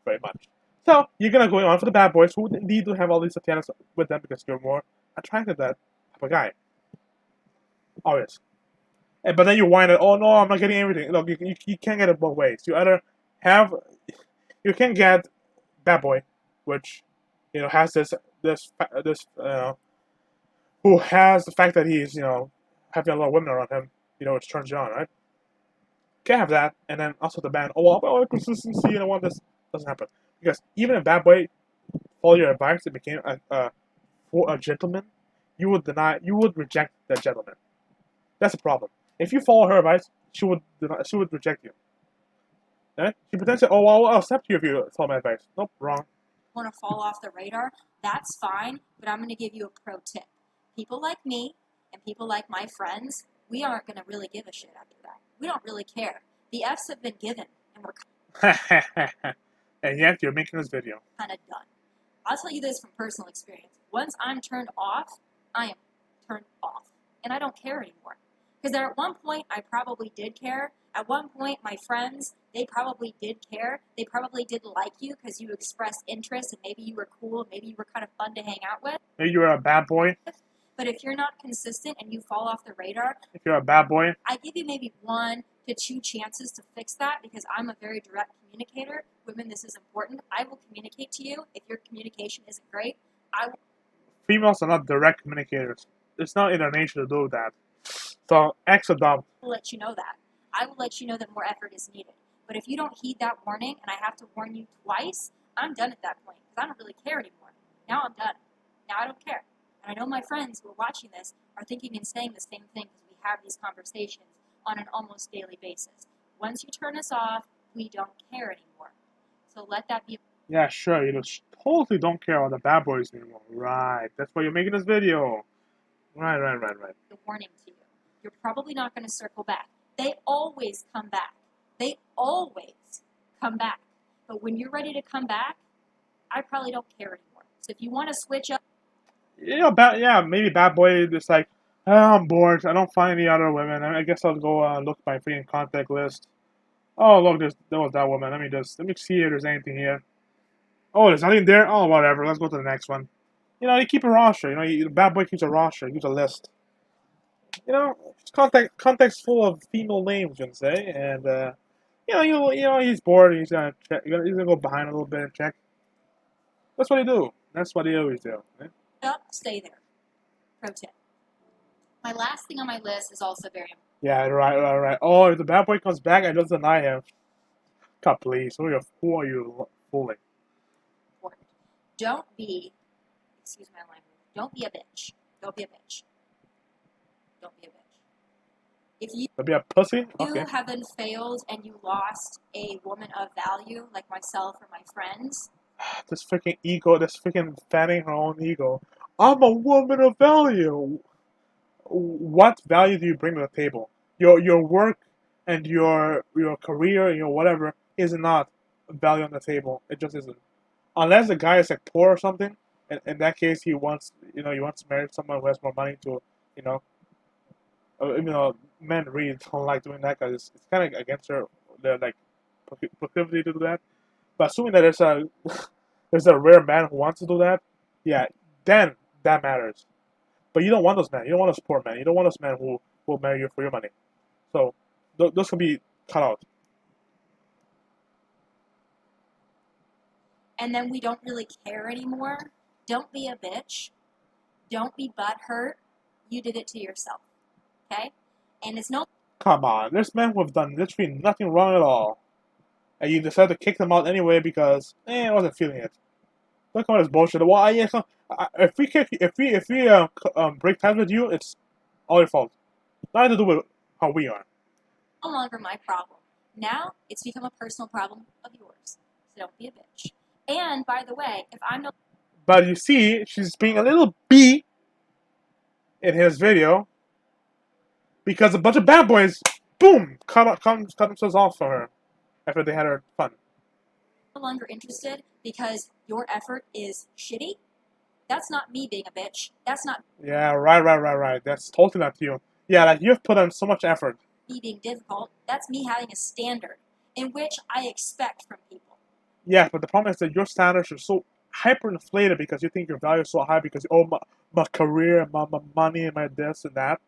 very much. So you're gonna go on for the bad boys who need to have all these Tatianas with them because you're more attracted to that type of guy. Obvious. But then you whine at, oh no, I'm not getting everything. Look, you can't get it both ways. You can get bad boy, which has who has the fact that he's having a lot of women around him, which turns you on, right? Can't have that, and then also the band. Oh, well, I want consistency, and I want this. Doesn't happen because even if bad boy follow your advice and became for a gentleman, you would reject that gentleman. That's the problem. If you follow her advice, she would reject you. Right? She potentially, oh, well, I'll accept you if you follow my advice. Nope, wrong. Want to fall off the radar, that's fine, but I'm going to give you a pro tip. People like me and people like my friends, we aren't going to really give a shit after that. We don't really care. The F's have been given, and we're and yet you're making this video. Kind of done. I'll tell you this from personal experience. Once I'm turned off, I am turned off, and I don't care anymore. Because at one point, I probably did care. At one point, my friends, they probably did care. They probably did like you because you expressed interest and maybe you were cool, maybe you were kind of fun to hang out with. Maybe you were a bad boy. But if you're not consistent and you fall off the radar, if you're a bad boy, I give you maybe 1 to 2 chances to fix that because I'm a very direct communicator. Women, this is important. I will communicate to you. If your communication isn't great, I will. Females are not direct communicators. It's not in their nature to do that. So, extra dumb. I will let you know that. I will let you know that more effort is needed. But if you don't heed that warning and I have to warn you twice, I'm done at that point because I don't really care anymore. Now I'm done. Now I don't care. And I know my friends who are watching this are thinking and saying the same thing because we have these conversations on an almost daily basis. Once you turn us off, we don't care anymore. So let that be. Yeah, sure. You totally don't care about the bad boys anymore. Right. That's why you're making this video. Right. A warning to you. You're probably not going to circle back. they always come back. They always come back. But when you're ready to come back, I probably don't care anymore. So if you want to switch up, maybe bad boy just like, oh, I'm bored. I don't find any other women. I guess I'll go look at my freaking contact list. Oh, look, there was that woman. Let me see if there's anything here. Oh, there's nothing there. Oh, whatever. Let's go to the next one. You keep a roster. The bad boy keeps a roster. He keeps a list. Context full of female names, you can say, and he's bored. He's gonna check. He's gonna go behind a little bit and check. That's what he do. That's what he always do. Right? stay there. Pro tip. My last thing on my list is also very important. Yeah, right. Oh, if the bad boy comes back, I just deny him. God, please. Who are you fooling? Don't be, excuse my language, don't be a bitch. Don't be a bitch. Don't be a bitch. If you Don't be a pussy? Okay. haven't failed and you lost a woman of value, like myself or my friends, This freaking ego, this freaking fanning her own ego. I'm a woman of value. What value do you bring to the table? Your work and your career and your whatever is not value on the table. It just isn't. Unless the guy is like poor or something, and in that case he wants to marry someone who has more money to men really don't like doing that because it's kind of against their like proclivity to do that. But assuming that there's a rare man who wants to do that, yeah, then that matters. But you don't want those men. You don't want those poor men. You don't want those men who will marry you for your money. So those can be cut out. and then we don't really care anymore, don't be a bitch. Don't be butthurt. You did it to yourself. Okay? And it's no. Come on, there's men who have done literally nothing wrong at all, and you decide to kick them out anyway because I wasn't feeling it. Don't come with this bullshit. Well, if we break ties with you, it's all your fault. Nothing to do with how we are. No longer my problem. Now it's become a personal problem of yours. So don't be a bitch. And by the way, if I'm no. But you see, she's being a little b in his video because a bunch of bad boys, boom, cut themselves off for her after they had her fun. No longer interested because your effort is shitty, that's not me being a bitch. That's not Yeah, right. That's totally not you. Yeah, like you've put in so much effort. me being difficult. That's me having a standard in which I expect from people. Yeah, but the problem is that your standards are so hyperinflated because you think your value is so high because my career, my money, and my this and that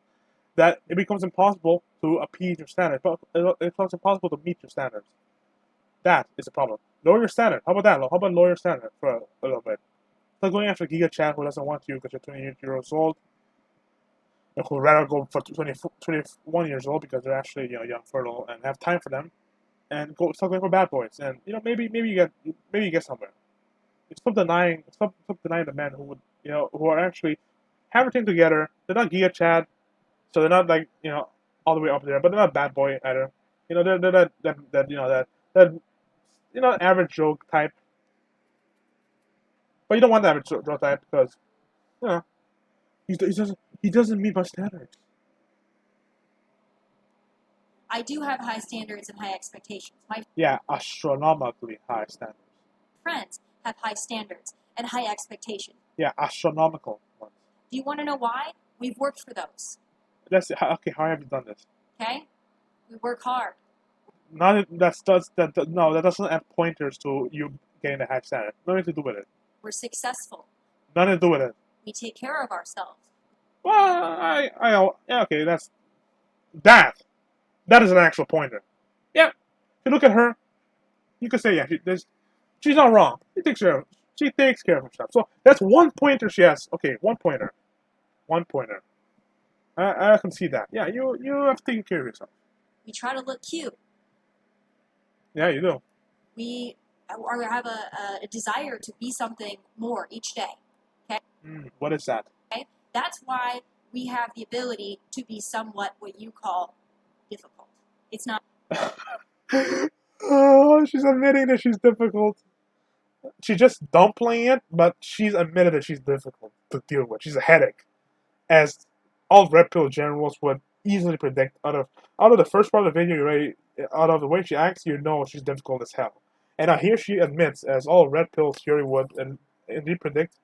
it becomes impossible to appease your standards. But it becomes impossible to meet your standards. That is the problem. Lower your standard. How about that? How about lower your standard for a little bit? Not going after Giga Chat who doesn't want you because you're 28 years old, and who would rather go for 21 years old because they're actually young, fertile, and have time for them, and start going for bad boys. And maybe you get somewhere. Stop denying the men who would who are actually have everything together. They're not Giga Chad, so they're not like all the way up there, but they're not bad boy either. They're that average Joe type. But you don't want the average Joe type because he doesn't meet my standards. I do have high standards and high expectations. My Astronomically high standards. friends have high standards and high expectations. Yeah, astronomical ones. Do you want to know why? We've worked for those. Okay. How have you done this? Okay? We work hard. That doesn't have pointers to you getting the high standard. Nothing to do with it. We're successful. Nothing to do with it. We take care of ourselves. Well, okay. That is an actual pointer. Yeah. If you look at her, you can say she's not wrong. She takes care of herself. So that's one pointer she has. Okay, one pointer. I can see that. Yeah, you have taken care of yourself. We try to look cute. Yeah, you do. We have a desire to be something more each day. Okay? What is that? Okay? That's why we have the ability to be somewhat what you call difficult. It's not. Oh, she's admitting that she's difficult. She's just downplaying it, but she's admitted that she's difficult to deal with. She's a headache, as all red pill generals would easily predict out of the first part of the video. You already out of the way she acts, you know she's difficult as hell. And now here she admits, as all red pill theory would, and indeed predict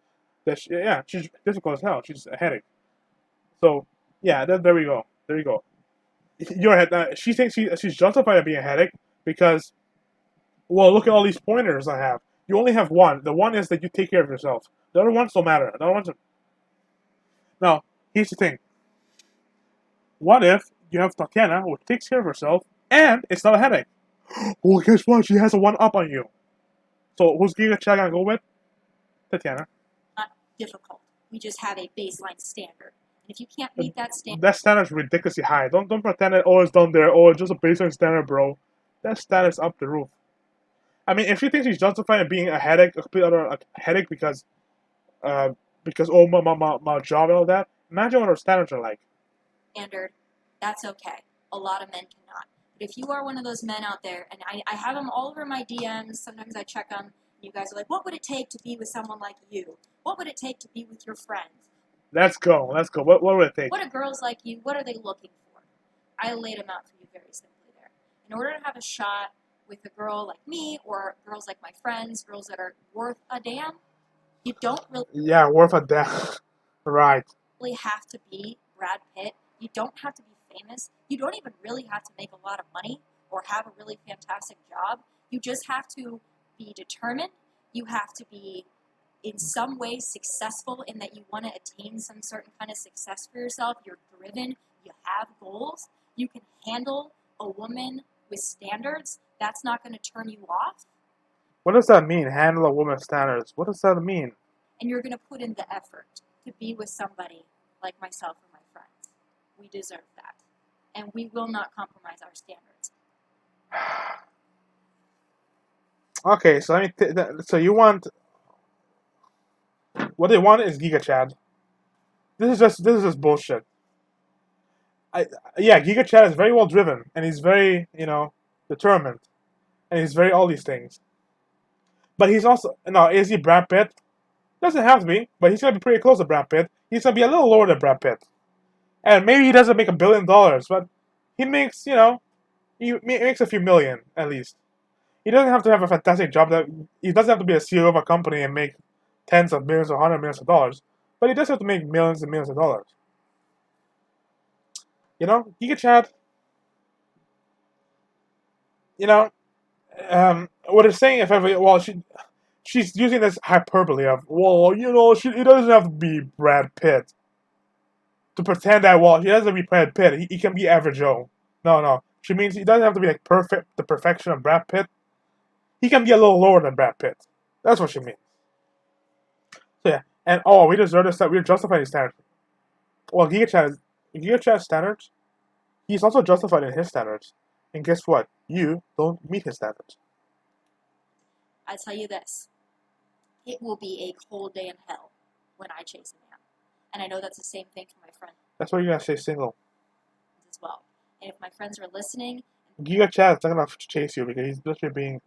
that she's difficult as hell. She's a headache. So yeah, there we go. There you go. You're she thinks she's justified in being a headache because, well, look at all these pointers I have. You only have one. The one is that you take care of yourself. The other ones don't matter. The other ones. Now, here's the thing. What if you have Tatiana, who takes care of herself, and it's not a headache? Well, guess what? She has a one up on you. So who's Giga Chad gonna go with? Tatiana. Not difficult. We just have a baseline standard. And if you can't meet that standard, that standard's ridiculously high. Don't pretend that it's down there. Oh, it's just a baseline standard, bro. That standard's up the roof. I mean, if she thinks she's justified in being a headache, a complete other headache because oh my job and all that. Imagine what her standards are like. standard, that's okay. A lot of men cannot. But if you are one of those men out there, and I have them all over my DMs, sometimes I check them, and you guys are like, what would it take to be with someone like you? What would it take to be with your friends? Let's go. What would it take? What are girls like you, what are they looking for? I laid them out for you very simply there. In order to have a shot with a girl like me, or girls like my friends, girls that are worth a damn, you don't really... Yeah, worth a damn. Right. Have to be Brad Pitt. You don't have to be famous. You don't even really have to make a lot of money or have a really fantastic job. You just have to be determined. You have to be in some way successful in that you want to attain some certain kind of success for yourself. You're driven. You have goals. You can handle a woman with standards. That's not going to turn you off. What does that mean? Handle a woman's standards. What does that mean? And you're going to put in the effort to be with somebody like myself or my friends. We deserve that. And we will not compromise our standards. Okay, so so you want... What they want is Giga Chad. This is just bullshit. Giga Chad is very well driven, and he's very, determined. And he's very all these things. But he's also... No, is he Brad Pitt? Doesn't have to be, but he's going to be pretty close to Brad Pitt. He's going to be a little lower than Brad Pitt. And maybe he doesn't make $1 billion, but he makes, he makes a few million, at least. He doesn't have to have a fantastic job. He doesn't have to be a CEO of a company and make tens of millions or hundreds of millions of dollars. But he does have to make millions and millions of dollars. Giga Chad, what they're saying, she's using this hyperbole of, he doesn't have to be Brad Pitt to pretend that, he doesn't have to be Brad Pitt. He can be average Joe. No. She means he doesn't have to be like the perfection of Brad Pitt. He can be a little lower than Brad Pitt. That's what she means. So yeah, and we deserve this, that we're justifying these standards. Well, Giga Chad's standards, he's also justified in his standards. And guess what? You don't meet his standards. I tell you this, it will be a cold day in hell when I chase a man. And I know that's the same thing for my friend. That's why you're going to stay single. As well. And if my friends are listening... Giga Chad's not going to chase you because he's literally being...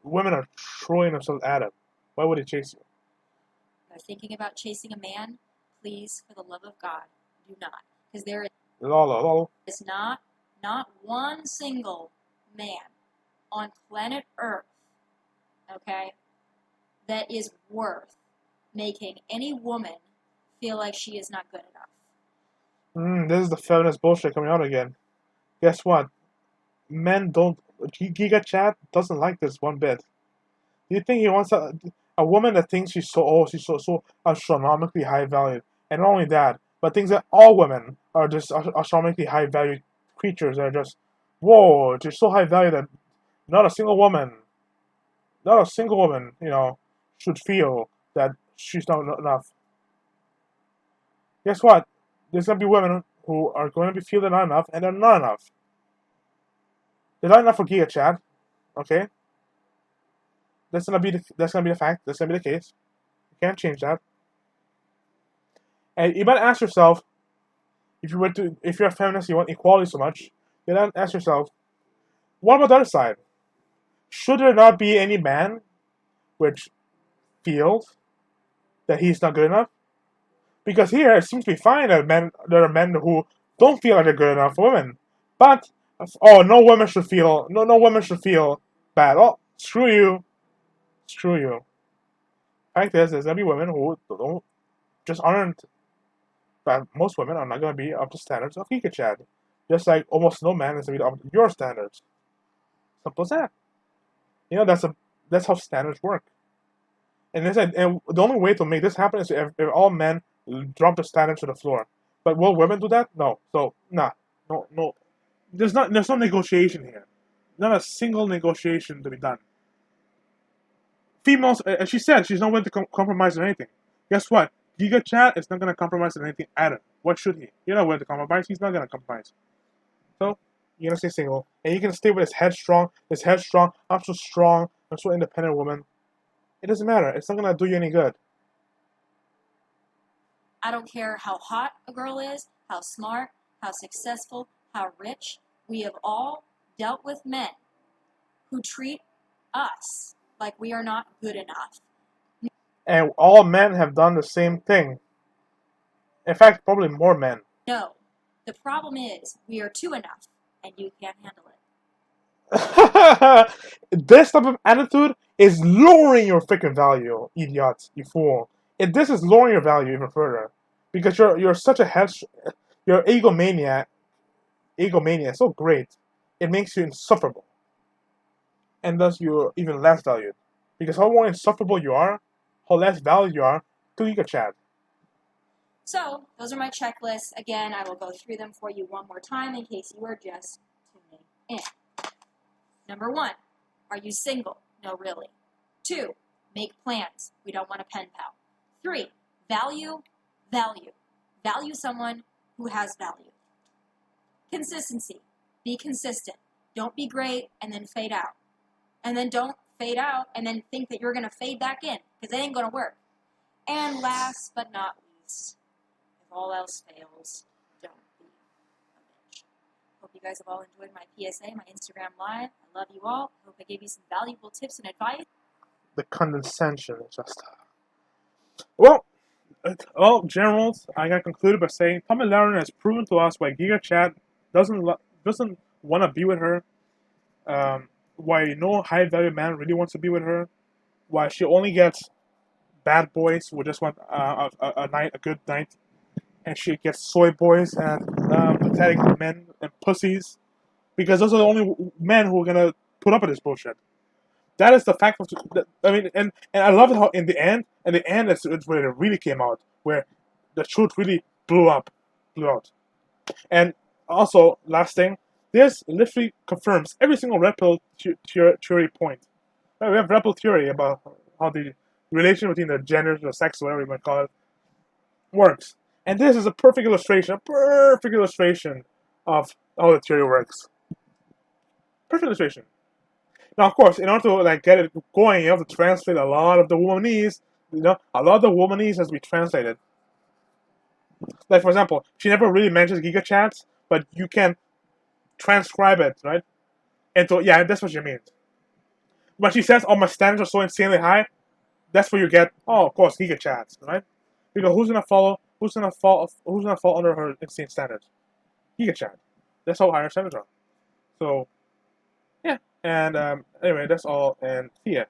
Women are throwing themselves at him. Why would he chase you? If you're thinking about chasing a man, please, for the love of God, do not. Because there is not one single man on planet Earth, okay, that is worth making any woman feel like she is not good enough. This is the feminist bullshit coming out again. Guess what? Men don't... Giga Chad doesn't like this one bit. Do you think he wants a woman that thinks she's so astronomically high valued? And not only that, but thinks that all women are just astronomically high valued creatures that are just, whoa, they're so high value that not a single woman, should feel that she's not enough. Guess what? There's going to be women who are going to be feel they're not enough, and they're not enough. They're not enough for Giga Chad, okay? That's gonna be the fact. That's gonna be the case. You can't change that. And you might ask yourself, if you're a feminist, you want equality so much, you then ask yourself, what about the other side? Should there not be any man which feels that he's not good enough? Because here it seems to be fine that there are men who don't feel like they're good enough for women. But oh, no women should feel no women should feel bad. Oh, screw you, screw you. Fact is, there's gonna be women who don't just aren't. But most women are not gonna be up to standards of Giga Chad. Just like almost no man is gonna be up to your standards. Simple as that. You know that's how standards work. And the only way to make this happen is if all men drop the standards to the floor. But will women do that? No. So nah, no. There's no negotiation here. Not a single negotiation to be done. Females, as she said, she's not willing to compromise on anything. Guess what? Giga Chad is not going to compromise on anything either. What should he? You're not willing to compromise. He's not going to compromise. So you're gonna stay single, and you can stay with this headstrong. I'm so strong. I'm so independent woman. It doesn't matter. It's not gonna do you any good. I don't care how hot a girl is, how smart, how successful, how rich. We have all dealt with men who treat us like we are not good enough. And all men have done the same thing. In fact, probably more men. No. The problem is we are two enough, and you can't handle it. This type of attitude is lowering your freaking value, idiot, you fool. This is lowering your value even further. Because you're such a you're egomaniac. Egomania is so great. It makes you insufferable. And thus you're even less valued. Because how more insufferable you are, how less valued you are to Giga Chad. So, those are my checklists. Again, I will go through them for you one more time in case you are just tuning in. Number 1, are you single? No, really. 2, make plans. We don't want a pen pal. 3, value. Value someone who has value. Consistency. Be consistent. Don't be great and then fade out. And then don't fade out and then think that you're going to fade back in, because it ain't going to work. And last but not least, if all else fails, don't be a bitch. Hope you guys have all enjoyed my PSA, my Instagram Live. I love you all. Hope I gave you some valuable tips and advice. The condescension is just... Well, all generals, I got concluded by saying Tomi Lahren has proven to us why Giga Chad doesn't want to be with her. Why no high-value man really wants to be with her. Why she only gets bad boys who just want a good night. And she gets soy boys and pathetic men and pussies, because those are the only men who are gonna put up with this bullshit. That is the fact of. I mean, and I love it how in the end, it's where it really came out, where the truth really blew out. And also, last thing, this literally confirms every single red pill theory point. We have red pill theory about how the relation between the genders or sex, whatever you might call it, works. And this is a perfect illustration of how the theory works. Perfect illustration. Now, of course, in order to get it going, you have to translate a lot of the womanese. A lot of the womanese has to be translated. Like, for example, she never really mentions Giga Chats, but you can transcribe it, right? And so, yeah, that's what she means. When she says, "Oh, my standards are so insanely high," that's where you get, oh, of course, Giga Chats, right? Because who's gonna fall under her insane standards? Giga Chad. That's how high her standards are. So, yeah. And anyway, that's all. And see ya.